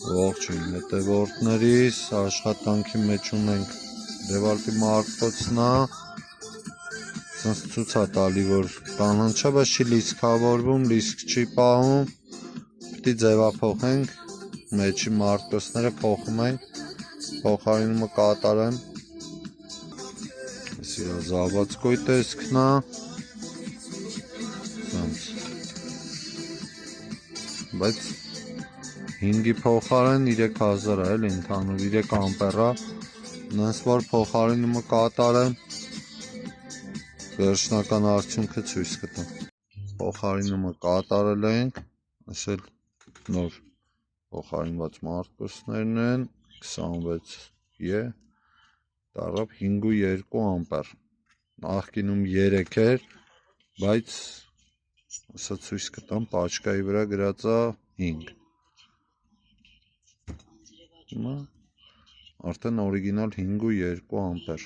Ողջույն հետևորդներիս, աշխատանքի մեջ ունենք Դեվալտի մարկոցնա, սենց ցույց է տալի, որ կանանչը չի լիսկավորվում, լիսկ չի պահում, պիտի ձևափոխենք, մեջի մարկոցները փոխում ենք, փոխարինումը կատարեմ, սիրա զավացկոյ տեսքն է, սենց, բայց 5-ի փոխարեն 3000 է, էլի ընդհանուր 3 ամպերա, նենց որ փոխարինումը կատարեմ, վերջնական արդյունքը ցույց կտամ։ Փոխարինումը կատարել ենք, ասել նոր փոխարինված մարկոսներն են, 26E, դառավ 5.2 ամպեր։ Նախկինում 3 էր, բայց ասա ցույց կտամ, պաչկայի վրա գրած է 5։ Արդեն օրիգինալ 5.2 ամպեր։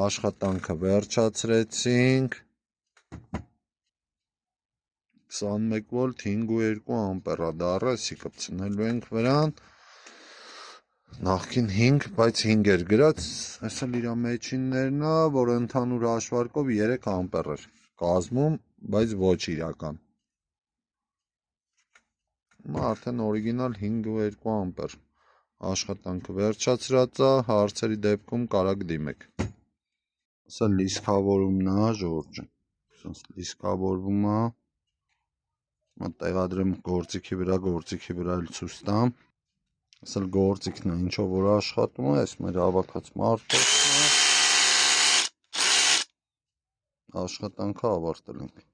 Աշխատանքը վերջացրեցինք, 21 վոլտ 5.2 ամպերա դառը, էսի կպցնելու ենք վրան, նախքին 5, բայց 5 էր գրած, այս էլ իր մեջիններն է, որ ընդհանուր հաշվարկով 3 ամպեր էր կազմում, բայց ոչ իրական։ Արդեն օրիգինալ 5.2 ամպեր աշխատանքը վերջացրած է, հարցերի դեպքում կարաք դիմեք։ Սա լիսկավորումն է, ժողովուրդ ջան, սենց լիսկավորվում է, տեղադրեմ գործիքի վրա էլ ցույց տամ, սա գործիքն է, ինչով որ աշխատում է, այս մեր հավաքած մարկոցն է, աշխատանքը ավարտել ենք։